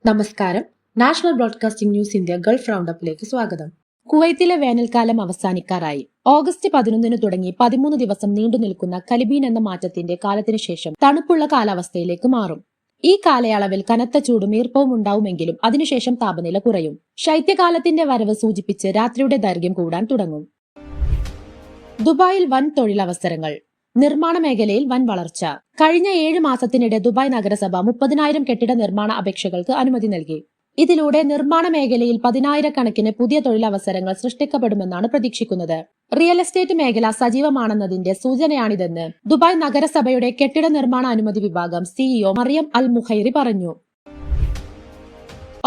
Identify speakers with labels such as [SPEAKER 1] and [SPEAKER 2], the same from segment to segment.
[SPEAKER 1] നമസ്കാരം. National broadcasting news India Gulf റൗണ്ടപ്പിലേക്ക് സ്വാഗതം. കുവൈത്തിലെ വേനൽക്കാലം അവസാനിക്കാറായി. ഓഗസ്റ്റ് 11 തുടങ്ങി 13 ദിവസം നീണ്ടുനിൽക്കുന്ന കലിബീൻ എന്ന മാറ്റത്തിന്റെ കാലത്തിനു ശേഷം തണുപ്പുള്ള കാലാവസ്ഥയിലേക്ക് മാറും. ഈ കാലയളവിൽ കനത്ത ചൂടും ഈർപ്പവും ഉണ്ടാവുമെങ്കിലും അതിനുശേഷം താപനില കുറയും. ശൈത്യകാലത്തിന്റെ വരവ് സൂചിപ്പിച്ച് രാത്രിയുടെ ദൈർഘ്യം കൂടാൻ തുടങ്ങും. ദുബായിൽ വൻ തൊഴിലവസരങ്ങൾ. നിർമ്മാണ മേഖലയിൽ വൻ വളർച്ച. കഴിഞ്ഞ 7 മാസത്തിനിടെ ദുബായ് നഗരസഭ 30,000 കെട്ടിട നിർമ്മാണ അപേക്ഷകൾക്ക് അനുമതി നൽകി. ഇതിലൂടെ നിർമ്മാണ മേഖലയിൽ 10,000-കണക്കിന് പുതിയ തൊഴിലവസരങ്ങൾ സൃഷ്ടിക്കപ്പെടുമെന്നാണ് പ്രതീക്ഷിക്കുന്നത്. റിയൽ എസ്റ്റേറ്റ് മേഖല സജീവമാണെന്നതിന്റെ സൂചനയാണിതെന്ന് ദുബായ് നഗരസഭയുടെ കെട്ടിട നിർമ്മാണ അനുമതി വിഭാഗം സിഇഒ മറിയം അൽ മുഖൈറി പറഞ്ഞു.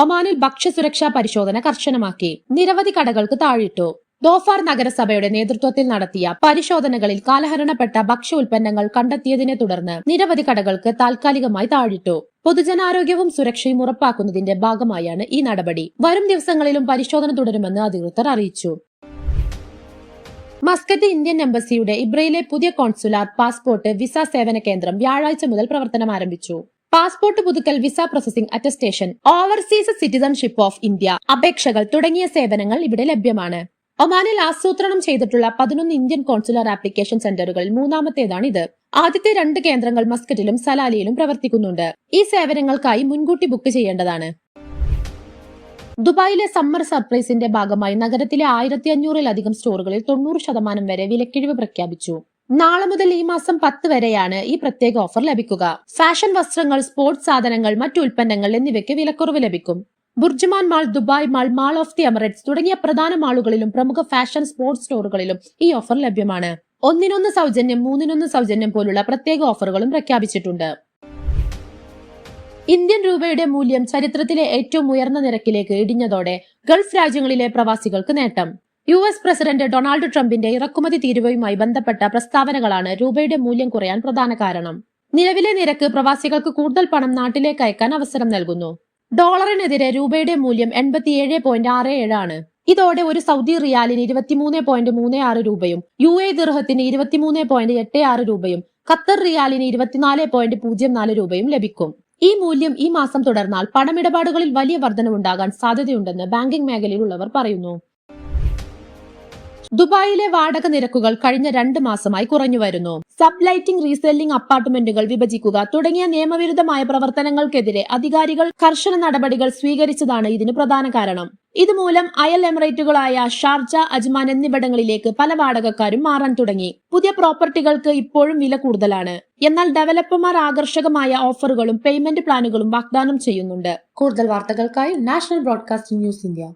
[SPEAKER 1] ഒമാനിൽ ഭക്ഷ്യസുരക്ഷാ പരിശോധന കർശനമാക്കി. നിരവധി കടകൾക്ക് താഴിട്ടു. ദോഫാർ നഗരസഭയുടെ നേതൃത്വത്തിൽ നടത്തിയ പരിശോധനകളിൽ കാലഹരണപ്പെട്ട ഭക്ഷ്യ ഉൽപ്പന്നങ്ങൾ കണ്ടെത്തിയതിനെ തുടർന്ന് നിരവധി കടകൾക്ക് താൽക്കാലികമായി താഴിട്ടു. പൊതുജനാരോഗ്യവും സുരക്ഷയും ഉറപ്പാക്കുന്നതിന്റെ ഭാഗമായാണ് ഈ നടപടി. വരും ദിവസങ്ങളിലും പരിശോധന തുടരുമെന്ന് അധികൃതർ അറിയിച്ചു. മസ്കറ്റ് ഇന്ത്യൻ എംബസിയുടെ ഇബ്രയിലെ പുതിയ കോൺസുലാർ പാസ്പോർട്ട് വിസ സേവന കേന്ദ്രം വ്യാഴാഴ്ച മുതൽ പ്രവർത്തനം ആരംഭിച്ചു. പാസ്പോർട്ട് പുതുക്കൽ, visa processing, attestation, overseas citizenship of India അപേക്ഷകൾ തുടങ്ങിയ സേവനങ്ങൾ ഇവിടെ ലഭ്യമാണ്. ഒമാനിൽ ആസൂത്രണം ചെയ്തിട്ടുള്ള 11 ഇന്ത്യൻ കോൺസുലർ ആപ്ലിക്കേഷൻ സെന്ററുകളിൽ മൂന്നാമത്തേതാണിത്. ആദ്യത്തെ 2 കേന്ദ്രങ്ങൾ മസ്കറ്റിലും സലാലിയിലും പ്രവർത്തിക്കുന്നുണ്ട്. ഈ സേവനങ്ങൾക്കായി മുൻകൂട്ടി ബുക്ക് ചെയ്യേണ്ടതാണ്. ദുബായിലെ സമ്മർ സർപ്രൈസിന്റെ ഭാഗമായി നഗരത്തിലെ 1500-ലധികം സ്റ്റോറുകളിൽ 90% വരെ വിലക്കിഴിവ് പ്രഖ്യാപിച്ചു. നാളെ മുതൽ ഈ മാസം 10 വരെയാണ് ഈ പ്രത്യേക ഓഫർ ലഭിക്കുക. ഫാഷൻ വസ്ത്രങ്ങൾ, സ്പോർട്സ് സാധനങ്ങൾ, മറ്റു ഉൽപ്പന്നങ്ങൾ എന്നിവയ്ക്ക് വിലക്കുറവ് ലഭിക്കും. BurJuman mall, Dubai mall, mall of the Emirates തുടങ്ങിയ പ്രധാന മാളുകളിലും പ്രമുഖ ഫാഷൻ സ്പോർട്സ് സ്റ്റോറുകളിലും ഈ ഓഫർ ലഭ്യമാണ്. 1-1 സൗജന്യം, 3-1 സൗജന്യം പോലുള്ള പ്രത്യേക ഓഫറുകളും പ്രഖ്യാപിച്ചിട്ടുണ്ട്. ഇന്ത്യൻ രൂപയുടെ മൂല്യം ചരിത്രത്തിലെ ഏറ്റവും ഉയർന്ന നിരക്കിലേക്ക് ഇടിഞ്ഞതോടെ ഗൾഫ് രാജ്യങ്ങളിലെ പ്രവാസികൾക്ക് നേട്ടം. US പ്രസിഡന്റ് ഡൊണാൾഡ് ട്രംപിന്റെ ഇറക്കുമതി തീരുവയുമായി ബന്ധപ്പെട്ട പ്രസ്താവനകളാണ് രൂപയുടെ മൂല്യം കുറയാൻ പ്രധാന കാരണം. നിലവിലെ നിരക്ക് പ്രവാസികൾക്ക് കൂടുതൽ പണം നാട്ടിലേക്ക് അയക്കാൻ അവസരം നൽകുന്നു. ഡോളറിനെതിരെ രൂപയുടെ മൂല്യം 87.67 ആണ്. ഇതോടെ ഒരു സൗദി റിയാലിന് 23.36 രൂപയും UAE ദിർഹത്തിന് 23.86 രൂപയും ഖത്തർ റിയാലിന് 24.04 രൂപയും ലഭിക്കും. ഈ മൂല്യം ഈ മാസം തുടർന്നാൽ പണമിടപാടുകളിൽ വലിയ വർധനവുണ്ടാകാൻ സാധ്യതയുണ്ടെന്ന് ബാങ്കിംഗ് മേഖലയിലുള്ളവർ പറയുന്നു. ദുബായിലെ വാടക നിരക്കുകൾ കഴിഞ്ഞ 2 മാസമായി കുറഞ്ഞു വരുന്നു. സബ് ലൈറ്റിംഗ്, റീസെല്ലിംഗ്, അപ്പാർട്ട്മെന്റുകൾ വിഭജിക്കുക തുടങ്ങിയ നിയമവിരുദ്ധമായ പ്രവർത്തനങ്ങൾക്കെതിരെ അധികാരികൾ കർശന നടപടികൾ സ്വീകരിച്ചതാണ് ഇതിന് പ്രധാന കാരണം. ഇതുമൂലം അയൽ എമിറേറ്റുകളായ ഷാർജ, അജ്മാൻ എന്നിവിടങ്ങളിലേക്ക് പല വാടകക്കാരും മാറാൻ തുടങ്ങി. പുതിയ പ്രോപ്പർട്ടികൾക്ക് ഇപ്പോഴും വില കൂടുതലാണ്. എന്നാൽ ഡെവലപ്പർമാർ ആകർഷകമായ ഓഫറുകളും പേയ്മെന്റ് പ്ലാനുകളും വാഗ്ദാനം ചെയ്യുന്നുണ്ട്. കൂടുതൽ വാർത്തകൾക്കായി നാഷണൽ ബ്രോഡ്കാസ്റ്റിംഗ് ന്യൂസ് ഇന്ത്യ.